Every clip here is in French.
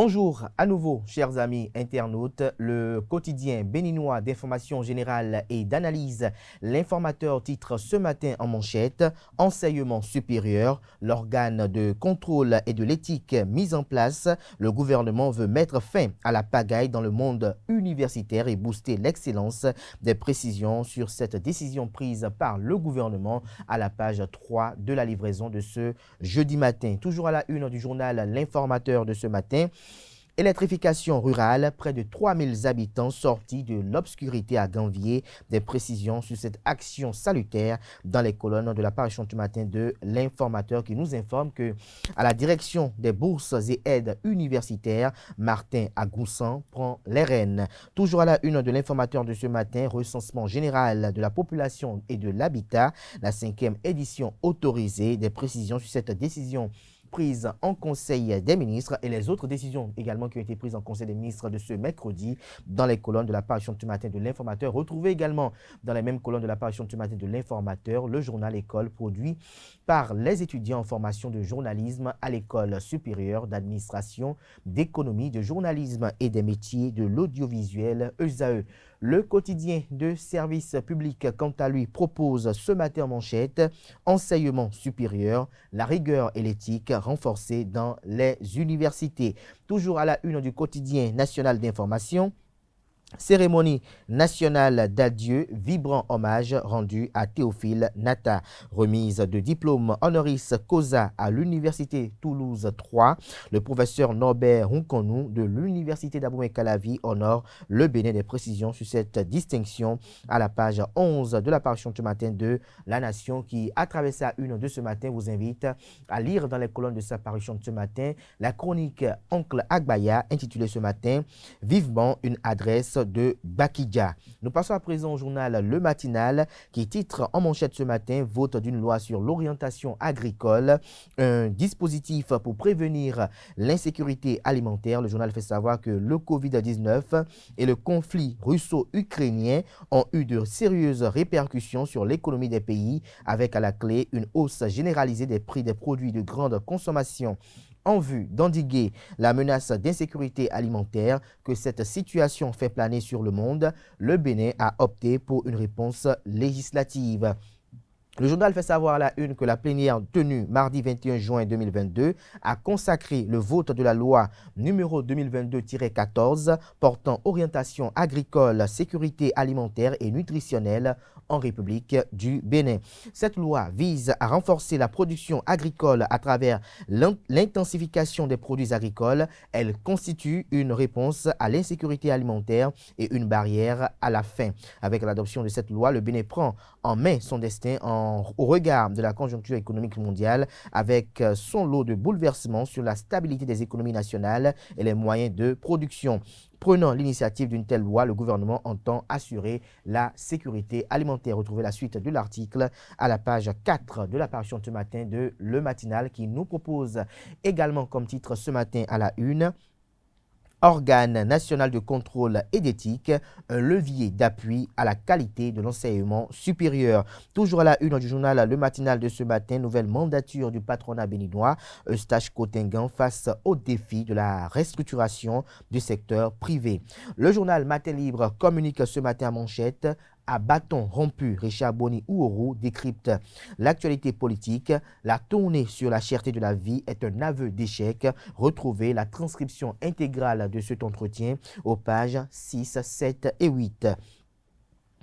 Bonjour à nouveau, chers amis internautes. Le quotidien béninois d'information générale et d'analyse, l'informateur titre ce matin en manchette « Enseignement supérieur, l'organe de contrôle et de l'éthique mis en place. Le gouvernement veut mettre fin à la pagaille dans le monde universitaire et booster l'excellence ». Des précisions sur cette décision prise par le gouvernement à la page 3 de la livraison de ce jeudi matin. Toujours à la une du journal L'Informateur de ce matin. Électrification rurale, près de 3000 habitants sortis de l'obscurité à Ganvier. Des précisions sur cette action salutaire dans les colonnes de la parution du matin de l'Informateur qui nous informe que à la direction des bourses et aides universitaires, Martin Agoussan prend les rênes. Toujours à la une de l'Informateur de ce matin, recensement général de la population et de l'habitat, la 5e édition autorisée. Des précisions sur cette décision prise en Conseil des ministres et les autres décisions également qui ont été prises en Conseil des ministres de ce mercredi dans les colonnes de la parution du matin de l'Informateur. Retrouvez également dans les mêmes colonnes de la parution du matin de l'Informateur le journal École produit par les étudiants en formation de journalisme à l'École supérieure d'administration, d'économie, de journalisme et des métiers de l'audiovisuel ESAE. Le quotidien de service public, quant à lui, propose ce matin en manchette « Enseignement supérieur, la rigueur et l'éthique renforcée dans les universités ». Toujours à la une du quotidien national d'information. Cérémonie nationale d'adieu, vibrant hommage rendu à Théophile Nata. Remise de diplôme honoris causa à l'Université Toulouse 3. Le professeur Norbert Hunkonou de l'Université d'Abomey-Calavi honore le Bénin. Des précisions sur cette distinction à la page 11 de la parution du matin de La Nation qui, à travers sa une de ce matin, vous invite à lire dans les colonnes de sa parution de ce matin la chronique Oncle Agbaya intitulée ce matin « Vivement une adresse de Bakidja ». Nous passons à présent au journal Le Matinal qui titre en manchette ce matin « Vote d'une loi sur l'orientation agricole, un dispositif pour prévenir l'insécurité alimentaire ». Le journal fait savoir que le Covid-19 et le conflit russo-ukrainien ont eu de sérieuses répercussions sur l'économie des pays avec à la clé une hausse généralisée des prix des produits de grande consommation. En vue d'endiguer la menace d'insécurité alimentaire que cette situation fait planer sur le monde, le Bénin a opté pour une réponse législative. Le journal fait savoir à la une que la plénière tenue mardi 21 juin 2022 a consacré le vote de la loi numéro 2022-14 portant orientation agricole, sécurité alimentaire et nutritionnelle en République du Bénin. Cette loi vise à renforcer la production agricole à travers l'intensification des produits agricoles. Elle constitue une réponse à l'insécurité alimentaire et une barrière à la faim. Avec l'adoption de cette loi, le Bénin prend en main son destin au regard de la conjoncture économique mondiale avec son lot de bouleversements sur la stabilité des économies nationales et les moyens de production. Prenant l'initiative d'une telle loi, le gouvernement entend assurer la sécurité alimentaire. Retrouvez la suite de l'article à la page 4 de la parution ce matin de Le Matinal qui nous propose également comme titre ce matin à la une « Organe national de contrôle et d'éthique, un levier d'appui à la qualité de l'enseignement supérieur ». Toujours à la une du journal Le Matinal de ce matin, nouvelle mandature du patronat béninois, Eustache Cotingan face au défi de la restructuration du secteur privé. Le journal Matin Libre communique ce matin à manchette « À bâton rompu, Richard Boni Ouourou décrypte l'actualité politique. La tournée sur la cherté de la vie est un aveu d'échec. Retrouvez la transcription intégrale de cet entretien aux pages 6, 7 et 8.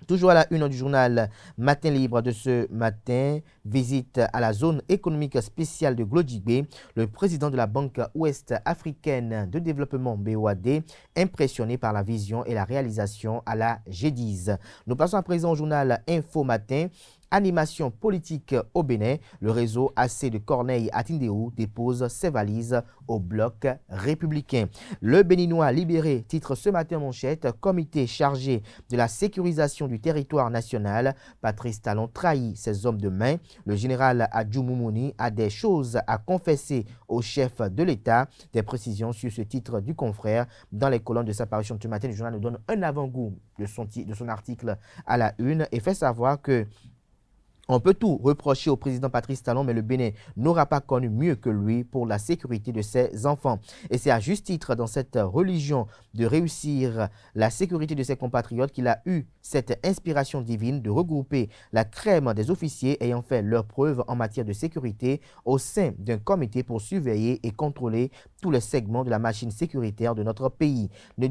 Toujours à la une du journal Matin Libre de ce matin, visite à la zone économique spéciale de Glodjibé, le président de la Banque ouest-africaine de développement BOAD, impressionné par la vision et la réalisation à la G10. Nous passons à présent au journal Info Matin. Animation politique au Bénin, le réseau AC de Corneille à Tindéou dépose ses valises au bloc républicain. Le Béninois libéré titre ce matin manchette « Comité chargé de la sécurisation du territoire national, Patrice Talon trahit ses hommes de main. Le général Adjou Moumouni a des choses à confesser au chef de l'État ». Des précisions sur ce titre du confrère dans les colonnes de sa parution ce matin. Le journal nous donne un avant-goût de son article à la une et fait savoir que On peut tout reprocher au président Patrice Talon, mais le Bénin n'aura pas connu mieux que lui pour la sécurité de ses enfants. Et c'est à juste titre dans cette religion de réussir la sécurité de ses compatriotes qu'il a eu cette inspiration divine de regrouper la crème des officiers ayant fait leurs preuves en matière de sécurité au sein d'un comité pour surveiller et contrôler tous les segments de la machine sécuritaire de notre pays. Ne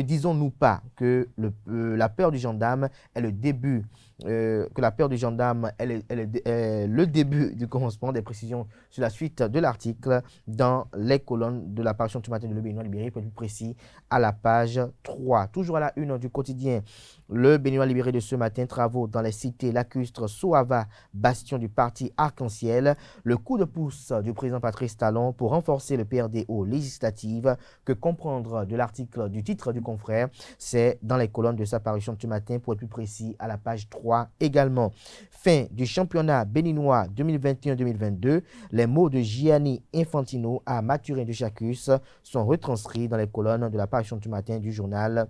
disons-nous pas que la peur du gendarme est le début que la peur du gendarme est le début du commencement des précisions sur la suite de l'article dans les colonnes de la parution du matin de Le Béninois Libéré, pour être plus précis, à la page 3. Toujours à la une du quotidien, Le Béninois Libéré de ce matin, travaux dans les cités lacustres Soava, bastion du parti Arc-en-Ciel, le coup de pouce du président Patrice Talon pour renforcer le PRD aux législatives, que comprendre de l'article du titre du confrère, c'est dans les colonnes de sa parution du matin, pour être plus précis, à la page 3 également. Fin du championnat béninois 2021-2022, les mots de Gianni Infantino à Mathurin de Chacus sont retranscrits dans les colonnes de la parution du matin du journal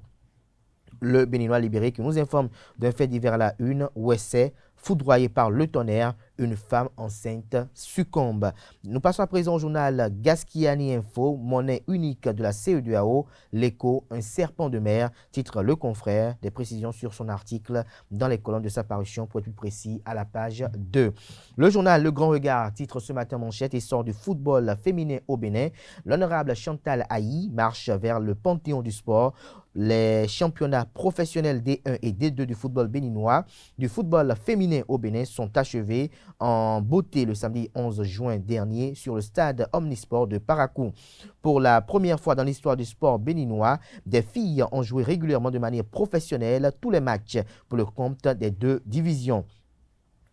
Le Béninois Libéré, qui nous informe d'un fait divers à la une, où c'est foudroyé par le tonnerre, une femme enceinte succombe. Nous passons à présent au journal Gaskiani Info, monnaie unique de la CEDEAO, l'écho, un serpent de mer, titre Le Confrère, des précisions sur son article dans les colonnes de sa parution, pour être plus précis, à la page 2. Le journal Le Grand Regard titre ce matin manchette et sort du football féminin au Bénin. L'honorable Chantal Aï marche vers le panthéon du sport. Les championnats professionnels D1 et D2 du football béninois, du football féminin au Bénin sont achevés en beauté le samedi 11 juin dernier sur le stade Omnisport de Parakou. Pour la première fois dans l'histoire du sport béninois, des filles ont joué régulièrement de manière professionnelle tous les matchs pour le compte des deux divisions.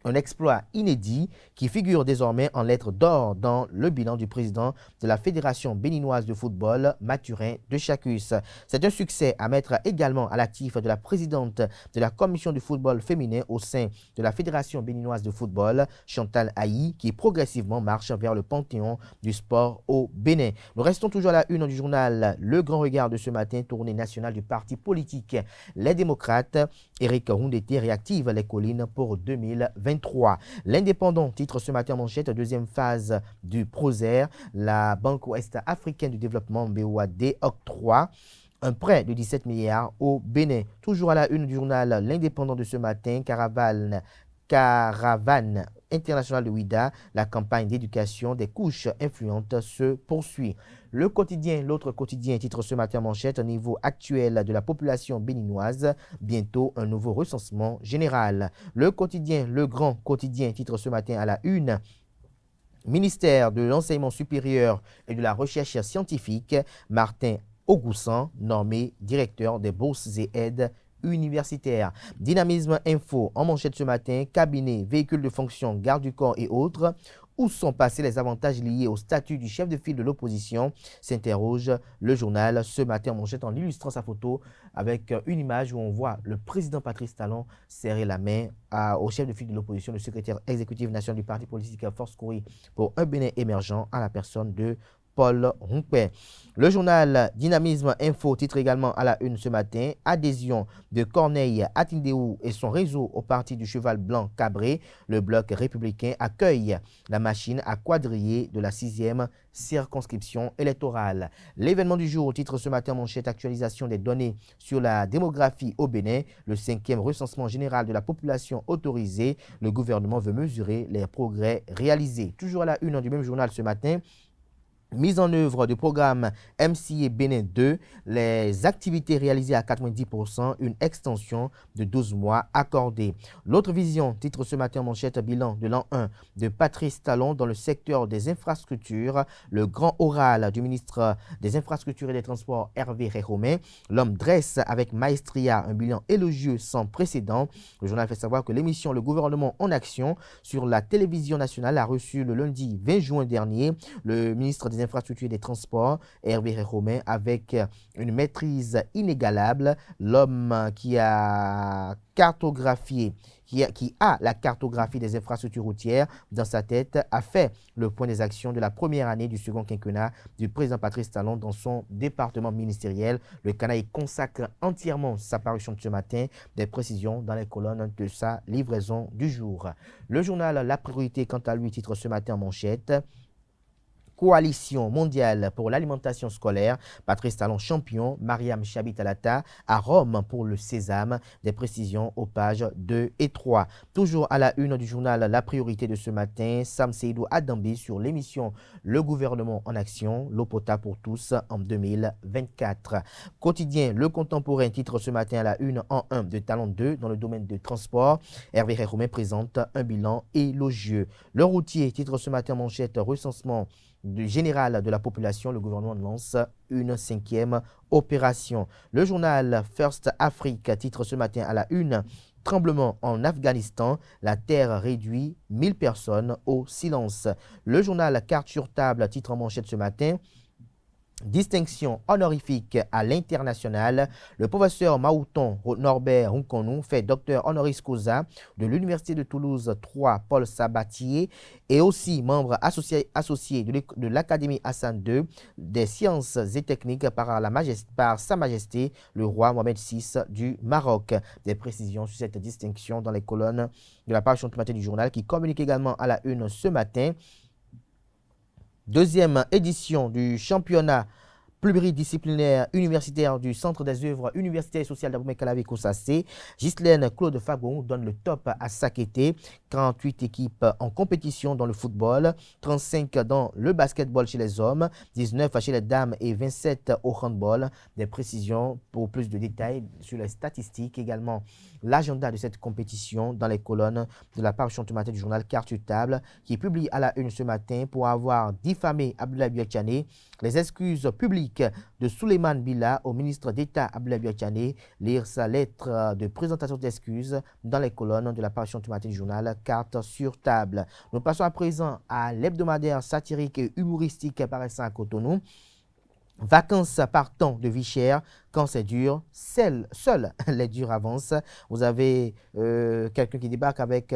Un exploit inédit qui figure désormais en lettres d'or dans le bilan du président de la Fédération béninoise de football, Mathurin de Chacus. C'est un succès à mettre également à l'actif de la présidente de la commission du football féminin au sein de la Fédération béninoise de football, Chantal Aï, qui progressivement marche vers le panthéon du sport au Bénin. Nous restons toujours à la une du journal Le Grand Regard de ce matin, tournée nationale du parti politique Les Démocrates. Éric Roundété réactive les collines pour 2023. L'Indépendant titre ce matin en manchette, deuxième phase du PROSER, la Banque Ouest Africaine du Développement BOAD octroie un prêt de 17 milliards au Bénin. Toujours à la une du journal L'Indépendant de ce matin, caravane internationale de Ouida, la campagne d'éducation des couches influentes se poursuit. L'autre quotidien titre ce matin manchette, au niveau actuel de la population béninoise, bientôt un nouveau recensement général. Le grand quotidien titre ce matin à la une, ministère de l'enseignement supérieur et de la recherche scientifique, Martin Augustin, nommé directeur des bourses et aides universitaires. Dynamisme Info en manchette ce matin, cabinet, véhicules de fonction, garde du corps et autres. Où sont passés les avantages liés au statut du chef de file de l'opposition, s'interroge le journal ce matin en manchette, en illustrant sa photo avec une image où on voit le président Patrice Talon serrer la main au chef de file de l'opposition, le secrétaire exécutif national du parti politique Force Courir pour un Bénin émergent, à la personne de Paul Roumpet. Le journal Dynamisme Info titre également à la une ce matin, adhésion de Corneille Atindéou et son réseau au parti du cheval blanc Cabré. Le bloc républicain accueille la machine à quadriller de la 6e circonscription électorale. L'événement du jour titre ce matin manchette, actualisation des données sur la démographie au Bénin, le 5e recensement général de la population autorisée. Le gouvernement veut mesurer les progrès réalisés. Toujours à la une du même journal ce matin, mise en œuvre du programme MCA Bénin 2, les activités réalisées à 90%, une extension de 12 mois accordée. L'autre vision titre ce matin manchette, bilan de l'an 1 de Patrice Talon dans le secteur des infrastructures, le grand oral du ministre des Infrastructures et des Transports Hervé Réromain. L'homme dresse avec maestria un bilan élogieux sans précédent. Le journal fait savoir que l'émission Le gouvernement en action sur la télévision nationale a reçu le lundi 20 juin dernier le ministre des des infrastructures et des transports, Hervé Romain, avec une maîtrise inégalable, l'homme qui a cartographié, qui a la cartographie des infrastructures routières dans sa tête, a fait le point des actions de la première année du second quinquennat du président Patrice Talon dans son département ministériel. Le Canal consacre entièrement sa parution de ce matin, des précisions dans les colonnes de sa livraison du jour. Le journal La Priorité, quant à lui, titre ce matin en manchette: Coalition mondiale pour l'alimentation scolaire, Patrice Talon champion, Mariam Chabi-Talata à Rome pour le sésame. Des précisions aux pages 2 et 3. Toujours à la une du journal La Priorité de ce matin, Sam Seydou Adambi sur l'émission Le gouvernement en action, l'eau potable pour tous en 2024. Quotidien Le Contemporain titre ce matin à la une en 1 de Talon 2 dans le domaine de transport. Hervé Romain présente un bilan élogieux. Le Routier titre ce matin en manchette: recensement général de la population, le gouvernement lance une 5e opération. Le journal First Afrique titre ce matin à la une: tremblement en Afghanistan, la terre réduit 1000 personnes au silence. Le journal Carte sur table titre en manchette ce matin: distinction honorifique à l'international. Le professeur Maouton Norbert Nkonou fait docteur honoris causa de l'Université de Toulouse 3 Paul Sabatier et aussi membre associé de l'Académie Hassan II des sciences et techniques par Sa Majesté le roi Mohamed VI du Maroc. Des précisions sur cette distinction dans les colonnes de la parution matin du journal, qui communique également à la une ce matin. Deuxième édition du championnat pluridisciplinaire universitaire du Centre des œuvres universitaires et sociales d'Abomey-Calavi-Koussacé. Ghislaine Claude Fagon donne le top à Sakété. 48 équipes en compétition dans le football, 35 dans le basketball chez les hommes, 19 chez les dames et 27 au handball. Des précisions pour plus de détails sur les statistiques, également l'agenda de cette compétition dans les colonnes de la parution ce matin du journal Carte sur table, qui publie à la une ce matin pour avoir diffamé Abdoulaye Biachane. Les excuses publiques de Souleymane Bila au ministre d'État Abdoulaye Biachane. Lire sa lettre de présentation d'excuses dans les colonnes de la parution ce matin du journal Carte sur table. Nous passons à présent à l'hebdomadaire satirique et humoristique paraissant à Cotonou. Vacances partant de vie chère, quand c'est dur, seuls les durs avancent. Vous avez quelqu'un qui débarque avec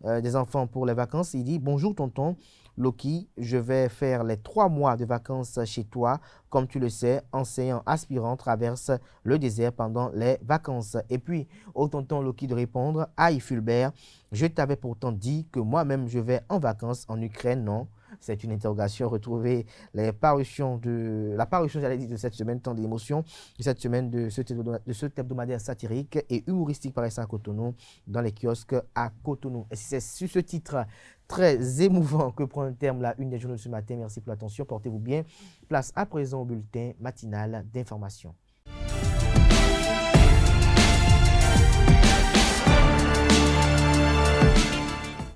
des enfants pour les vacances. Il dit: bonjour tonton Loki, je vais faire les 3 mois de vacances chez toi. Comme tu le sais, enseignant aspirant traverse le désert pendant les vacances. Et puis, au tonton Loki de répondre: aïe Fulbert, je t'avais pourtant dit que moi-même je vais en vacances en Ukraine, non? C'est une interrogation. Retrouvez la parution, j'allais dire, de cette semaine, tant d'émotions, de cette semaine de ce hebdomadaire satirique et humoristique paraissant à Cotonou, dans les kiosques à Cotonou. Et c'est sur ce titre très émouvant que prend un terme la une des journaux de ce matin. Merci pour l'attention. Portez-vous bien. Place à présent au bulletin matinal d'information.